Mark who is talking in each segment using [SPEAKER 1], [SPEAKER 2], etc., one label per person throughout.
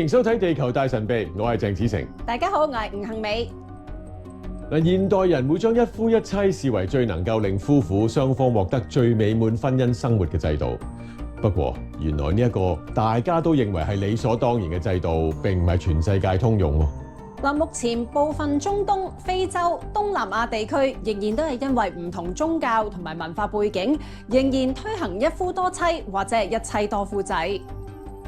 [SPEAKER 1] 迎收睇《地球大神秘》，我係鄭子誠。
[SPEAKER 2] 大家好，我係吳杏美。
[SPEAKER 1] 現代人會將一夫一妻視為最能夠令夫婦雙方獲得最美滿婚姻生活嘅制度。不過，原來呢一個大家都認為係理所當然嘅制度，並唔係全世界通用喎。
[SPEAKER 2] 目前部分中東、非洲、東南亞地區仍然都係因為唔同宗教同埋文化背景，仍然推行一夫多妻或者係一妻多夫制。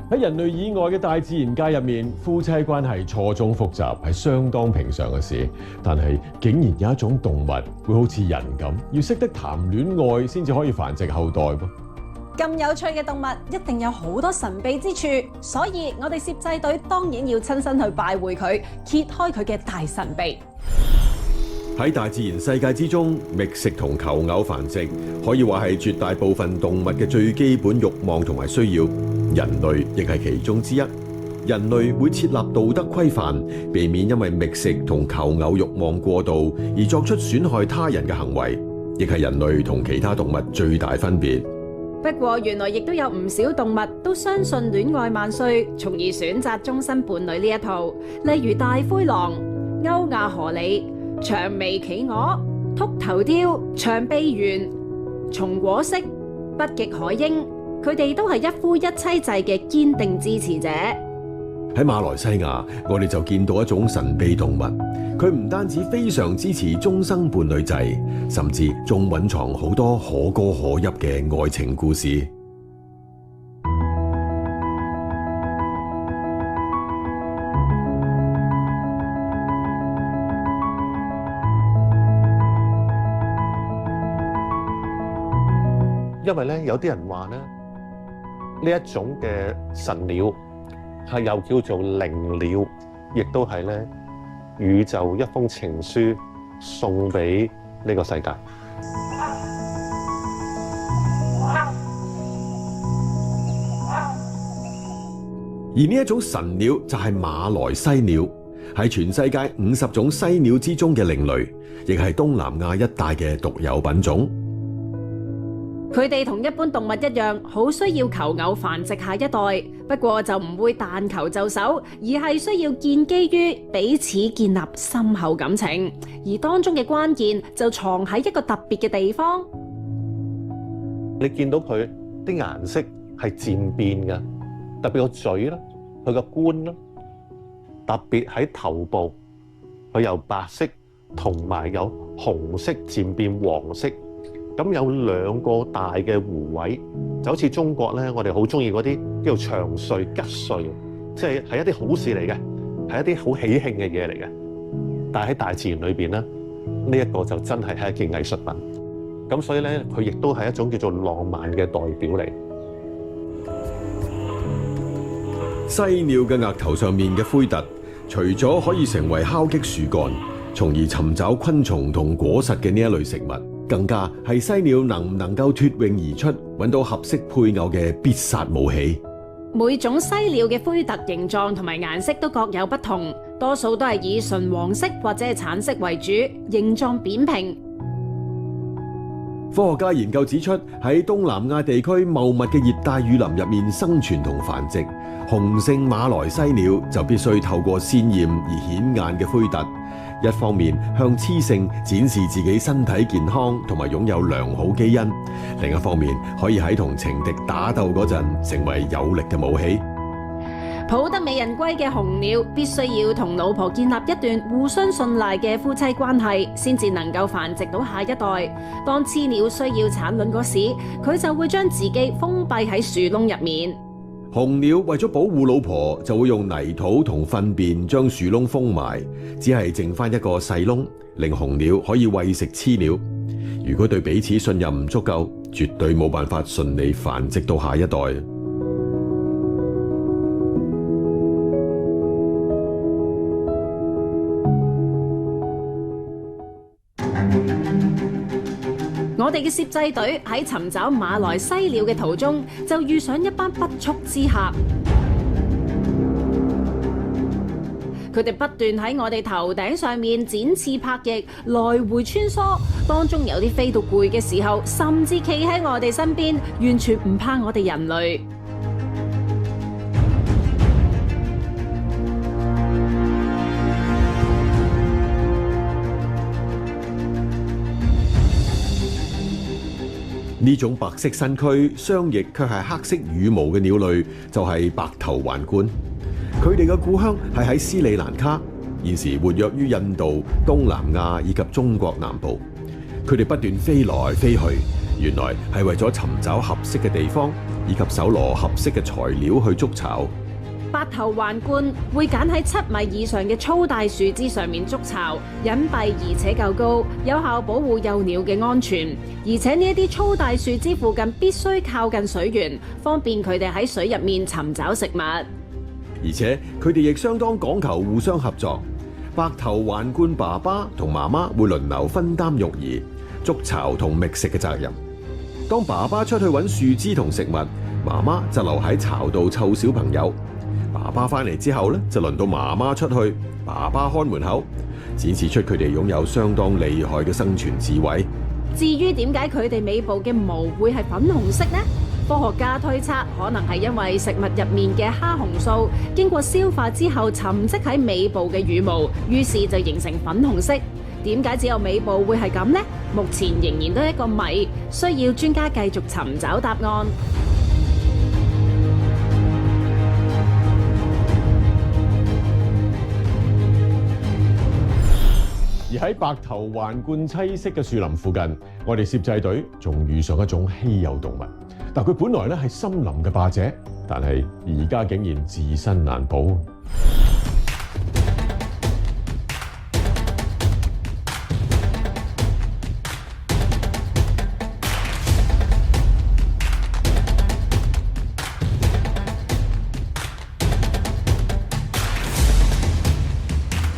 [SPEAKER 1] 喺人類以外嘅大自然界入面，夫妻關係錯綜複雜，係相當平常嘅事。但係竟然有一種動物會好似人咁，要識得談戀愛先至可以繁殖後代噃。
[SPEAKER 2] 咁有趣嘅動物一定有好多神秘之處，所以我哋攝製隊當然要親身去拜會佢，揭開佢嘅大神秘。
[SPEAKER 1] 喺大自然世界之中，覓食同求偶繁殖可以話係絕大部分動物嘅最基本慾望同埋需要。人類亦係其中之一。人類會設立道德規範，避免因為覓食同求偶慾望過度而作出損害他人嘅行為，亦係人類同其他動物最大分別。
[SPEAKER 2] 不過原來亦都有唔少動物都相信戀愛萬歲，從而選擇終身伴侶呢一套。例如大灰狼、歐亞河狸、長眉企鵝、禿頭雕、長臂猿、松果蜥、北極海鷹，佢哋都係一夫一妻制嘅堅定支持者。
[SPEAKER 1] 喺馬來西亞，我哋就見到一種神秘動物，佢唔單止非常支持終生伴侶制，甚至仲蘊藏好多可歌可泣嘅愛情故事。
[SPEAKER 3] 因為咧，有啲人話咧，呢一種嘅神鳥係又叫做靈鳥，亦都係咧宇宙一封情書送俾呢個世界。
[SPEAKER 1] 而呢一種神鳥就係馬來西鳥，係全世界50種西鳥之中嘅另類，亦係東南亞一帶嘅獨有品種。
[SPEAKER 2] 佢哋同一般動物一樣，好需要求偶繁殖下一代，不過就唔會但求就手，而係需要建基於彼此建立深厚感情，而當中嘅關鍵就藏喺一個特別嘅地方。
[SPEAKER 3] 你見到佢啲顏色係漸變嘅，特別個嘴啦，佢個冠啦，特別喺頭部，佢由白色同埋有紅色漸變黃色。咁有兩個大嘅狐位，就好似中國咧，我哋好中意嗰啲叫做長穗吉穗，即係一啲好事嚟嘅，係一啲好喜慶嘅嘢嚟嘅。但係喺大自然裏邊咧，呢一個就真係一件藝術品。咁所以咧，佢亦都係一種叫做浪漫嘅代表嚟。
[SPEAKER 1] 西鳥嘅額頭上面嘅灰突，除咗可以成為敲擊樹幹，從而尋找昆蟲同果實嘅呢一類食物，更加係西鳥能唔能夠脫穎而出，揾到合適配偶嘅必殺武器。
[SPEAKER 2] 每種西鳥嘅灰突形狀同埋顏色都各有不同，多數都係以純黃色或者係橙色為主，形狀扁平。
[SPEAKER 1] 科學家研究指出，喺東南亞地區茂密嘅熱帶雨林入面生存同繁殖，雄性馬來西鳥就必須透過鮮豔而顯眼嘅灰突，一方面向雌性展示自己身體健康同埋擁有良好基因，另一方面可以喺同情敵打鬥嗰陣成為有力嘅武器。
[SPEAKER 2] 抱得美人歸嘅雄鳥必須要同老婆建立一段互相信賴嘅夫妻關係，先至能夠繁殖到下一代。當雌鳥需要產卵嗰時，佢就會將自己封閉喺樹窿入面。
[SPEAKER 1] 雄鳥為咗保護老婆，就會用泥土同糞便將樹窿封埋，只係剩翻一個細窿，令雄鳥可以餵食雌鳥。如果對彼此信任唔足夠，絕對冇辦法順利繁殖到下一代。
[SPEAKER 2] 我哋嘅攝製隊喺尋找馬來西鳥嘅途中，就遇上一班不速之客。佢哋不斷喺我哋頭頂上面展翅拍翼，來回穿梭。當中有啲飛到攰嘅時候，甚至企喺我哋身邊，完全唔怕我哋人類。
[SPEAKER 1] 呢種白色身軀、雙翼卻係黑色羽毛嘅鳥類就係白頭環冠。佢哋嘅故鄉係喺斯里蘭卡，現時活躍於印度、東南亞以及中國南部。佢哋不斷飛來飛去，原來係為咗尋找合適嘅地方，以及搜羅合適嘅材料去築巢。
[SPEAKER 2] 白頭環冠會揀喺7米以上嘅粗大樹枝上面築巢，隱蔽而且夠高，有效保護幼鳥嘅安全。而且呢一啲粗大樹枝附近必須靠近水源，方便佢哋喺水入面尋找食物。
[SPEAKER 1] 而且佢哋亦相當講求互相合作。白頭環冠爸爸同媽媽會輪流分擔育兒、築巢同覓食嘅責任。當爸爸出去揾樹枝同食物，媽媽就留喺巢度湊小朋友。爸爸翻嚟之後呢，就輪到媽媽出去，爸爸看門口，展示出佢哋擁有相當厲害嘅生存智慧。
[SPEAKER 2] 至於點解佢哋尾部嘅毛會係粉紅色呢？科學家推測可能係因為食物入面嘅蝦紅素經過消化之後沉積喺尾部嘅羽毛，於是就形成粉紅色。點解只有尾部會係咁呢？目前仍然都係一個謎，需要專家繼續尋找答案。
[SPEAKER 1] 而喺白頭環冠棲息嘅樹林附近，我哋攝製隊仲遇上一種稀有動物。但佢本來咧係森林嘅霸者，但係而家竟然自身難保。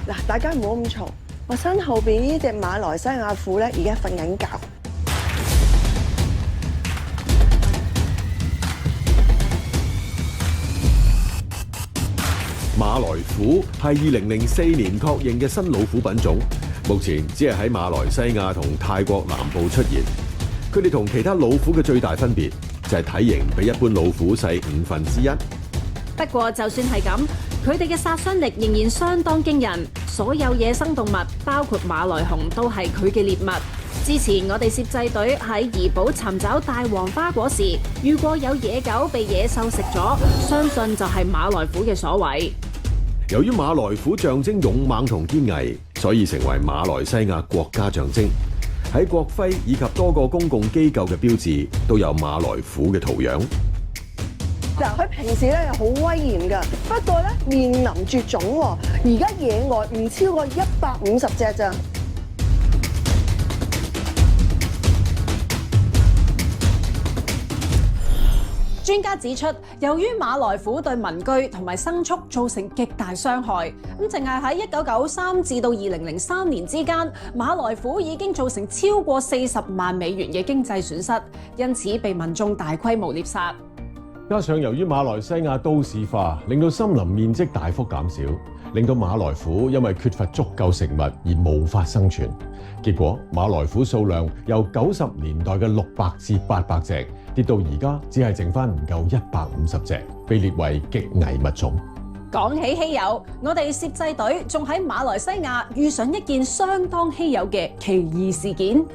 [SPEAKER 4] 嗱，大家唔好咁嘈。我身後邊呢隻馬來西亞虎咧，而家瞓緊覺。
[SPEAKER 1] 馬來虎係2004年確認嘅新老虎品種，目前只係喺馬來西亞同泰國南部出現。佢哋同其他老虎嘅最大分別就係體型比一般老虎細1/5。
[SPEAKER 2] 不過就算係咁，佢哋嘅殺傷力仍然相當驚人。所有野生動物，包括馬來熊，都係佢嘅獵物。之前我哋攝製隊喺怡保尋找大黃花果時，遇過有野狗被野獸食咗，相信就係馬來虎嘅所為。
[SPEAKER 1] 由於馬來虎象徵勇猛同堅毅，所以成為馬來西亞國家象徵。喺國徽以及多個公共機構嘅標誌都有馬來虎嘅圖樣。
[SPEAKER 4] 嗱，佢平時咧又好威嚴㗎，不過咧面臨絕種喎。而家野外唔超過150隻咋。
[SPEAKER 2] 專家指出，由於馬來虎對民居同埋牲畜造成極大傷害，咁淨係喺1993至到2003年之間，馬來虎已經造成超過40萬美元嘅經濟損失，因此被民眾大規模獵殺。
[SPEAKER 1] 加上由於馬來西亞都市化，令到森林面積大幅減少，令到馬來虎因為缺乏足夠食物而無法生存。結果馬來虎數量由90年代嘅600至800隻，跌到而家只係剩返唔夠150隻，被列為極危物種。
[SPEAKER 2] 講起稀有，我哋攝製隊仲喺馬來西亞遇上一件相當稀有嘅奇異事件。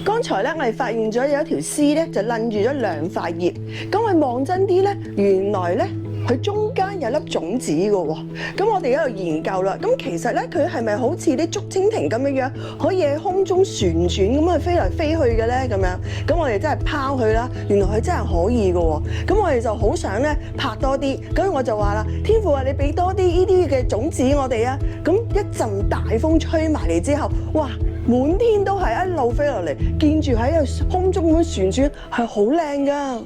[SPEAKER 4] 剛才咧，我哋發現咗有一條絲咧，就攆住咗2塊葉。咁我望真啲咧，原來咧佢中間有粒種子嘅喎。咁我哋喺度研究啦。咁其實咧，佢係咪好似啲竹蜻蜓咁樣樣，可以喺空中旋轉咁去飛嚟飛去嘅咧？咁樣，咁我哋真係拋佢啦。原來佢真係可以嘅喎。咁我哋就好想咧拍多啲。咁我就話啦，天父啊，你俾多啲呢啲嘅種子我哋啊。咁一陣大風吹埋嚟之後，哇！滿天都係一路飛落嚟，見住喺個空中咁旋轉，係好靚噶。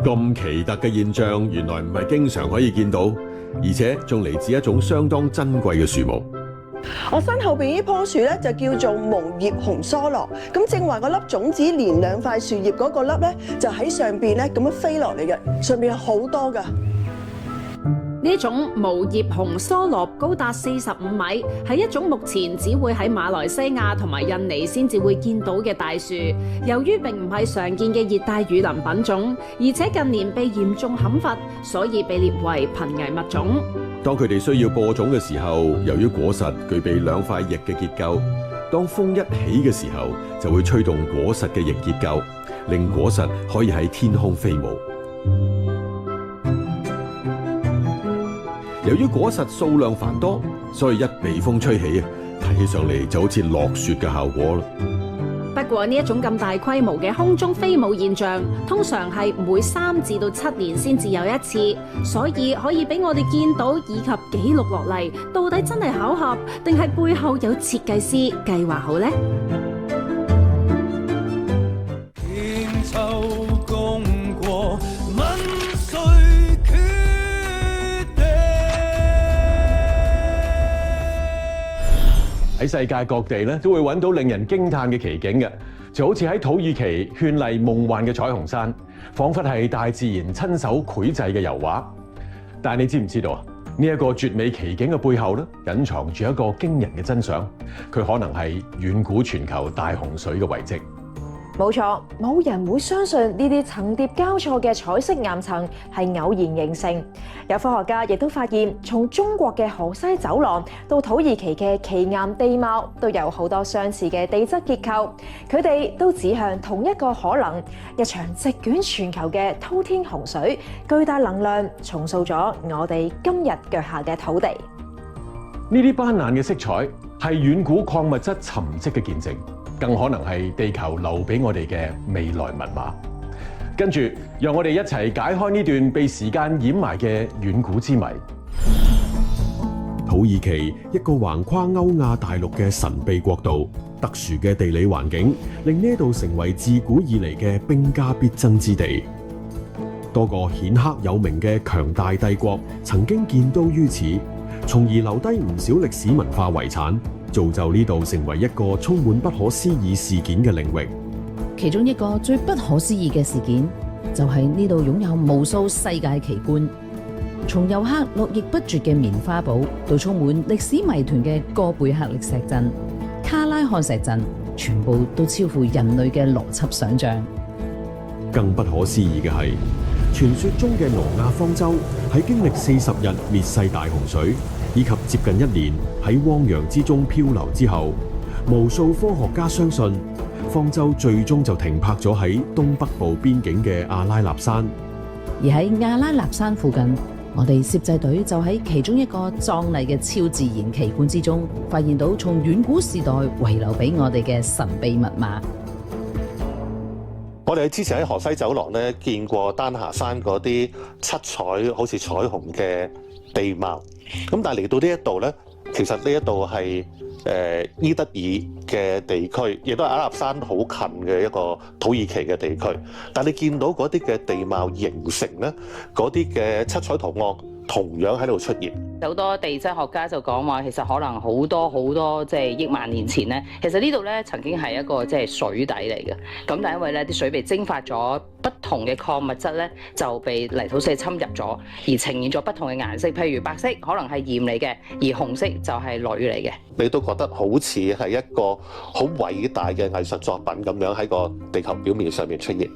[SPEAKER 1] 咁奇特嘅現象，原來唔係經常可以見到，而且仲嚟自一種相當珍貴嘅樹木。
[SPEAKER 4] 我身後邊呢棵樹咧就叫做無葉紅疏蘿，咁正話嗰粒種子連兩塊樹葉嗰個粒咧就喺上邊咧咁樣飛落嚟嘅，上邊有好多噶。
[SPEAKER 2] 呢種無葉紅疏蘿高達45米，係一種目前只會喺馬來西亞同埋印尼先至會見到嘅大樹。由於並唔係常見嘅熱帶雨林品種，而且近年被嚴重砍伐，所以被列為瀕危物種。
[SPEAKER 1] 當佢哋需要播種嘅時候，由於果實具備兩塊翼嘅結構，當風一起嘅時候，就會吹動果實嘅翼結構，令果實可以喺天空飛舞。由於果實數量繁多，所以一被風吹起啊，睇起上嚟就好似落雪嘅效果啦。
[SPEAKER 2] 不過呢一種咁大規模嘅空中飛舞現象，通常係每3至到7年先至有一次，所以可以俾我哋見到以及記錄落嚟，到底真係巧合，定係背後有設計師計劃好呢？
[SPEAKER 5] 喺世界各地咧，都會揾到令人驚嘆嘅奇景嘅，就好似喺土耳其絢麗夢幻嘅彩虹山，彷彿係大自然親手繪製嘅油畫。但係你知唔知道啊？呢一個絕美奇景嘅背後咧，隱藏住一個驚人嘅真相，佢可能係遠古全球大洪水嘅遺跡。
[SPEAKER 6] 冇錯，冇人會相信呢啲層疊交錯嘅彩色岩層係偶然形成。有科學家亦都發現，從中國嘅河西走廊到土耳其嘅奇岩地貌，都有好多相似嘅地質結構。佢哋都指向同一個可能：一場席捲全球嘅滔天洪水，巨大能量重塑咗我哋今日腳下嘅土地。
[SPEAKER 5] 呢啲斑斕嘅色彩係遠古礦物質沉積嘅見證，更可能係地球留俾我哋嘅未來密碼。跟住，讓我哋一齊解開呢段被時間掩埋嘅遠古之謎。
[SPEAKER 1] 土耳其，一個橫跨歐亞大陸嘅神秘國度，特殊嘅地理環境令呢度成為自古以嚟嘅兵家必爭之地。多個顯赫有名嘅強大帝國曾經建都於此，從而留低唔少歷史文化遺產，造就呢度成為一個充滿不可思議事件嘅領域。
[SPEAKER 7] 其中一個最不可思議嘅事件，就係呢度擁有無數世界奇觀，從遊客絡繹不絕嘅棉花堡，到充滿歷史謎團嘅哥貝克力石陣、卡拉漢石陣，全部都超乎人類嘅邏輯想象。
[SPEAKER 1] 更不可思議嘅係，傳說中嘅挪亞方舟喺經歷40日滅世大洪水，以及接近1年喺汪洋之中漂流之後，無數科學家相信方舟最終就停泊咗喺東北部邊境嘅阿拉納山。
[SPEAKER 7] 而喺阿拉納山附近，我哋攝製隊就喺其中一個壯麗嘅超自然奇觀之中，發現到從遠古時代遺留俾我哋嘅神秘密碼。
[SPEAKER 3] 我哋之前喺河西走廊咧見過丹霞山嗰啲七彩好似彩虹嘅地貌，咁但係嚟到呢一度咧，其實呢一度係伊德爾嘅地區，亦都係阿納山好近嘅一個土耳其嘅地區。但係你見到嗰啲嘅地貌形成咧，嗰啲嘅七彩圖案同樣喺度出現。
[SPEAKER 8] 好多地質學家就講話，其實可能好多即係億萬年前咧，其實呢度咧曾經係一個即係水底嚟嘅。咁但係因為咧啲水被蒸發咗，不同嘅礦物質咧就被泥土石侵入咗，而呈現咗不同嘅顏色。譬如白色可能係鹽嚟嘅，而紅色就係鋁嚟嘅。
[SPEAKER 3] 你都覺得好似係一個好偉大嘅藝術作品咁樣喺個地球表面上面出現。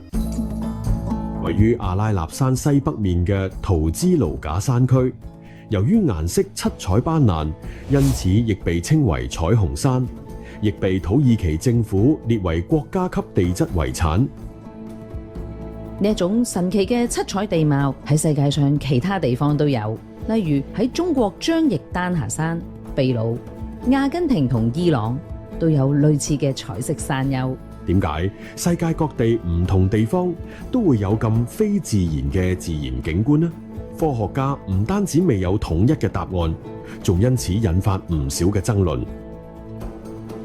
[SPEAKER 1] 位於阿拉納山西北面嘅圖茲盧賈山區，由於顏色七彩斑斕，因此亦被稱為彩虹山，亦被土耳其政府列為國家級地質遺產。
[SPEAKER 7] 呢一種神奇嘅七彩地貌喺世界上其他地方都有，例如喺中國張掖丹霞山、秘魯、阿根廷同伊朗都有類似嘅彩色山丘。
[SPEAKER 1] 點解世界各地唔同地方都會有咁非自然嘅自然景觀呢？科學家唔單止未有統一嘅答案，仲因此引發唔少嘅爭論。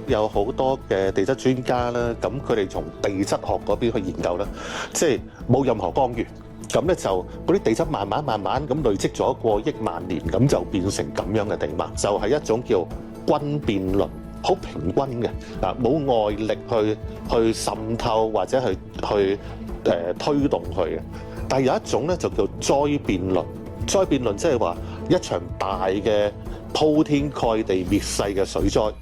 [SPEAKER 3] 有好多嘅地質專家啦，咁佢哋從地質學嗰邊去研究啦，即係冇任何干預，咁咧就嗰啲地質慢慢咁累積咗過億萬年，咁就變成咁樣嘅地貌，就係一種叫均變論，好平均嘅嗱，冇外力去滲透或者去推動佢嘅。但係有一種咧就叫災變論，災變論即係話一場大嘅鋪天蓋地滅世嘅水災，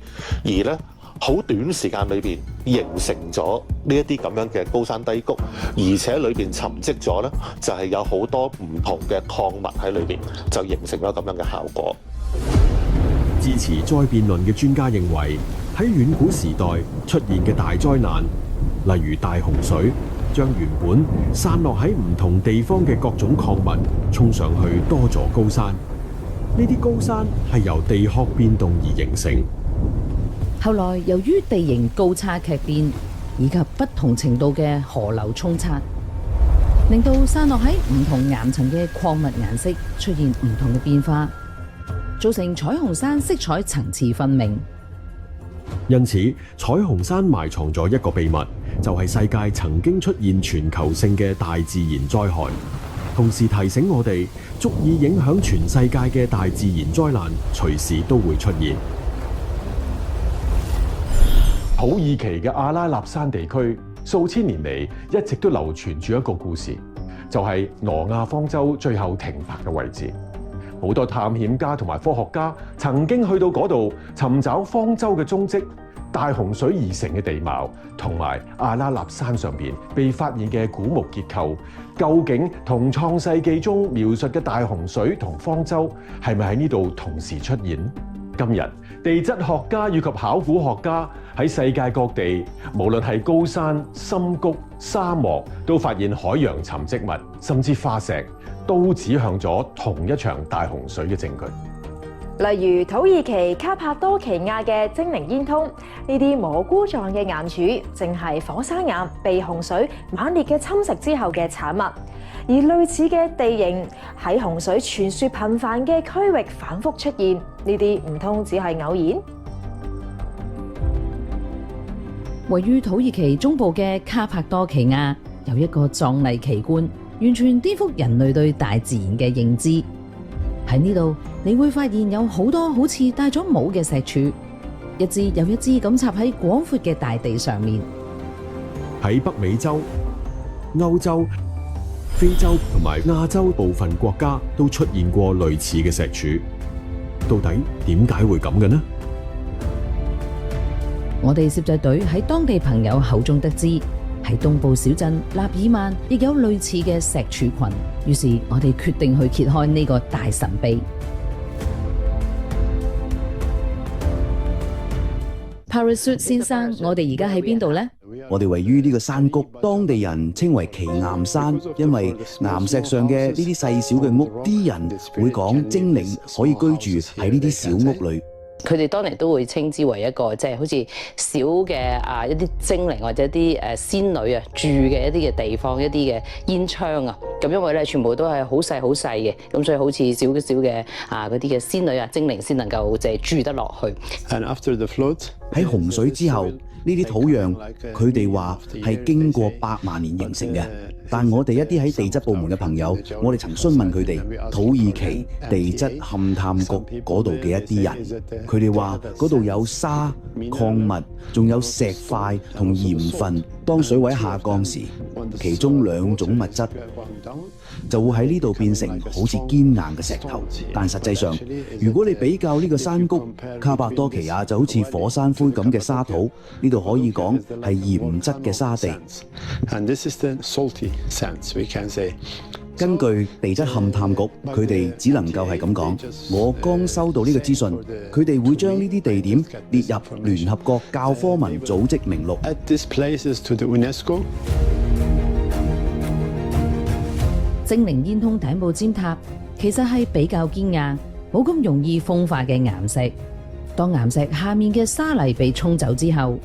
[SPEAKER 3] 而咧好短時間裏邊形成咗呢一啲咁樣嘅高山低谷，而且裏邊沉積咗咧就係有好多唔同嘅礦物喺裏邊，就形成咗咁樣嘅效果。
[SPEAKER 1] 支持災變論嘅專家認為，喺遠古時代出現嘅大災難，例如大洪水，將原本散落喺唔同地方嘅各種礦物衝上去多座高山。呢啲高山係由地殼變動而形成。
[SPEAKER 7] 後來由於地形高差劇變以及不同程度嘅河流沖刷，令到散落喺唔同岩層嘅礦物顏色出現唔同嘅變化，造成彩虹山色彩層次分明。
[SPEAKER 1] 因此，彩虹山埋藏咗一個秘密，就係世界曾經出現全球性嘅大自然災害，同時提醒我哋，足以影響全世界嘅大自然災難隨時都會出現。
[SPEAKER 5] 土耳其嘅阿拉納山地區數千年嚟一直都流傳住一個故事，就係挪亞方舟最後停泊嘅位置。好多探險家同埋科學家曾經去到嗰度尋找方舟嘅蹤跡、大洪水而成嘅地貌，同埋阿拉納山上邊被發現嘅古木結構，究竟同創世記中描述嘅大洪水同方舟係咪喺呢度同時出現？今日地質學家以及考古學家喺世界各地，無論係高山、深谷、沙漠，都發現海洋沉積物，甚至化石，都指向咗同一場大洪水嘅證據。
[SPEAKER 6] 例如土耳其卡帕多奇亞嘅精靈煙囪，呢啲蘑菇狀嘅岩柱，正係火山岩被洪水猛烈嘅侵蝕之後嘅產物。而類似嘅地形喺洪水傳說頻繁嘅區域反覆出現，呢啲唔通只係偶然？
[SPEAKER 7] 位於土耳其中部嘅卡帕多奇亞有一個壯麗奇觀，完全顛覆人類對大自然嘅認知。喺呢度，你會發現有好多好似戴咗帽嘅石柱，一支又一支咁插喺廣闊嘅大地上面。
[SPEAKER 1] 喺北美洲、歐洲、非洲同埋亞洲部分國家都出現過類似嘅石柱，到底點解會咁嘅呢？
[SPEAKER 7] 我哋攝製隊喺當地朋友口中得知，喺東部小鎮納爾曼亦有類似嘅石柱群，於是我哋決定去揭開呢個大神秘。Parachute 先生，我哋而家喺邊度呢？
[SPEAKER 9] 我哋位於呢個山谷，當地人稱為奇岩山，因為岩石上嘅呢啲細小嘅屋，啲人會講精靈可以居住喺呢啲小屋裏。
[SPEAKER 8] 佢哋當年都會稱之為一個即係好似小嘅一啲精靈或者啲仙女啊住嘅一啲嘅地方，一啲嘅煙窗啊。咁因為咧全部都係好細好細嘅，咁所以好似少嘅嗰啲嘅仙女啊精靈先能夠即係住得落去。
[SPEAKER 10] And after the flood，
[SPEAKER 9] 喺洪水之後，呢啲土壤佢哋話係經過100萬年形成嘅。但我哋一啲喺地質部門嘅朋友，我哋曾詢問佢哋土耳其地質勘探局嗰度嘅一啲人，佢哋話嗰度有沙、礦物，仲有石塊同鹽分。當水位下降時，其中2種物質就會喺呢度變成好似堅硬嘅石頭。但實際上，如果你比較呢個山谷，卡帕多奇亞就好似火山灰咁嘅沙土，呢度可以講係鹽質嘅沙地。根據地質勘探局，佢哋只能夠係咁講。我剛收到呢個資訊，佢哋會將呢啲地點列入聯合國教科文組織名錄。
[SPEAKER 7] 精靈煙囪頂部尖塔其實係比較堅硬，冇咁容易風化嘅岩石。當岩石下面嘅沙泥被沖走之後，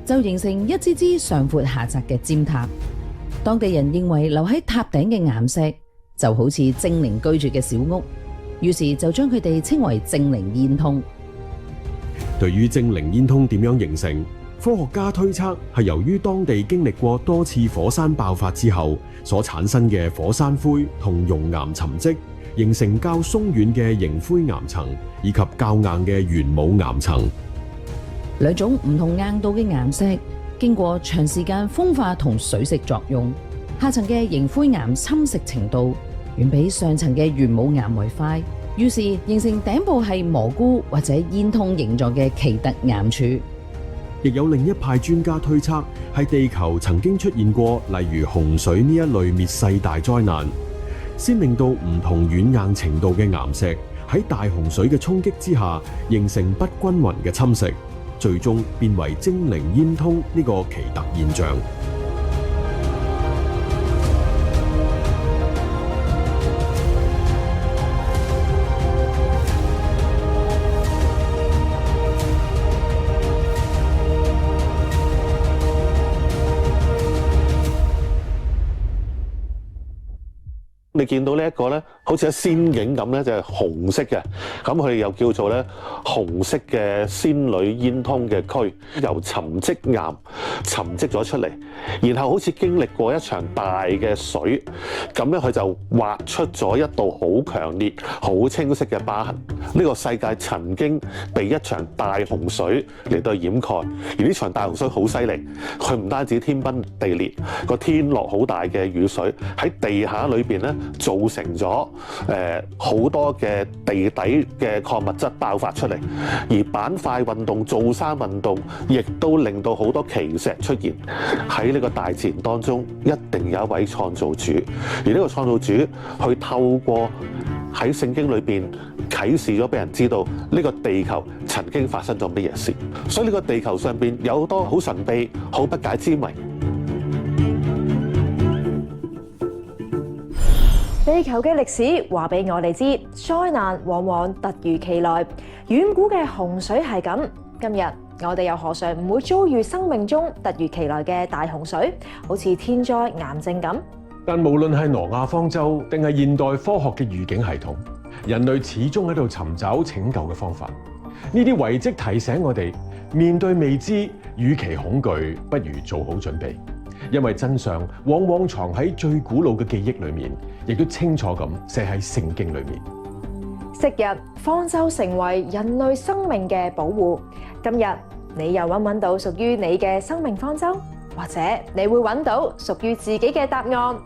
[SPEAKER 7] 就形成一支支上闊下窄嘅尖塔。當地人認為留喺塔頂嘅岩石就好似精靈居住嘅小屋，於是就將佢哋稱為精靈煙囪。
[SPEAKER 1] 對於精靈煙囪點樣形成，科學家推測係由於當地經歷過多次火山爆發之後所產生嘅火山灰同熔岩沉積，形成較鬆軟嘅凝灰岩層以及較硬嘅玄武岩層。
[SPEAKER 7] 兩種唔同硬度嘅岩石經過長時間風化同水蝕作用，下層嘅凝灰岩侵蝕程度遠比上層嘅玄武岩為快，於是形成頂部係蘑菇或者煙通形狀嘅奇特岩柱。
[SPEAKER 1] 亦有另一派專家推測，係地球曾經出現過例如洪水呢一類滅世大災難，先令到唔同軟硬程度嘅岩石喺大洪水嘅衝擊之下，形成不均勻嘅侵蝕，最終變為精靈煙通呢個奇特現象。
[SPEAKER 3] 你見到呢一個咧，好似一仙境咁咧，就係紅色嘅，咁佢哋又叫做咧紅色嘅仙女煙通嘅區，由沉積岩沉積咗出嚟，然後好似經歷過一場大嘅水，咁咧佢就畫出咗一道好強烈、好清晰嘅疤痕。呢個世界曾經被一場大洪水嚟到掩蓋，而呢場大洪水好犀利，佢唔單止天崩地裂，個天落好大嘅雨水喺地下裏邊咧。造成咗好多嘅地底嘅礦物質爆發出嚟，而板塊運動、造山運動，亦都令到好多奇石出現。喺呢個大自然當中，一定有一位創造主，而呢個創造主去透過喺聖經裏邊啟示咗俾人知道呢個地球曾經發生咗乜嘢事，所以呢個地球上邊有好多好神秘、好不解之謎。
[SPEAKER 6] 地球嘅歷史話俾我哋知，災難往往突如其來。遠古嘅洪水係咁，今日我哋又何嘗唔會遭遇生命中突如其來嘅大洪水，好似天災癌症咁？
[SPEAKER 5] 但無論係挪亞方舟定係現代科學嘅預警系統，人類始終喺度尋找拯救嘅方法。呢啲遺跡提醒我哋，面對未知，與其恐懼，不如做好準備。因為真相往往藏喺最古老嘅記憶裏面，亦都清楚咁寫喺聖經裏面。
[SPEAKER 6] 昔日方舟成為人類生命嘅保護，今日你又揾到屬於你嘅生命方舟，或者你會揾到屬於自己嘅答案。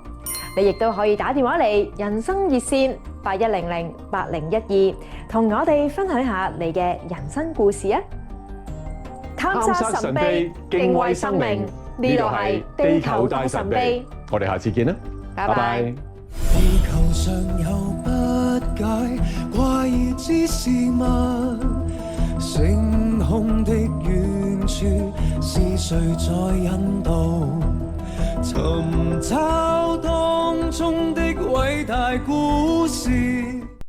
[SPEAKER 6] 你亦都可以打電話嚟人生熱線81008012，同我哋分享下你嘅人生故事啊！探索神秘，敬畏生命。呢度係地球大神秘，
[SPEAKER 5] 我哋下次見啦，
[SPEAKER 6] 拜拜。
[SPEAKER 10] 地球上有不解怪異之事物，星空的遠處是誰在引導？尋找當中的偉大故事。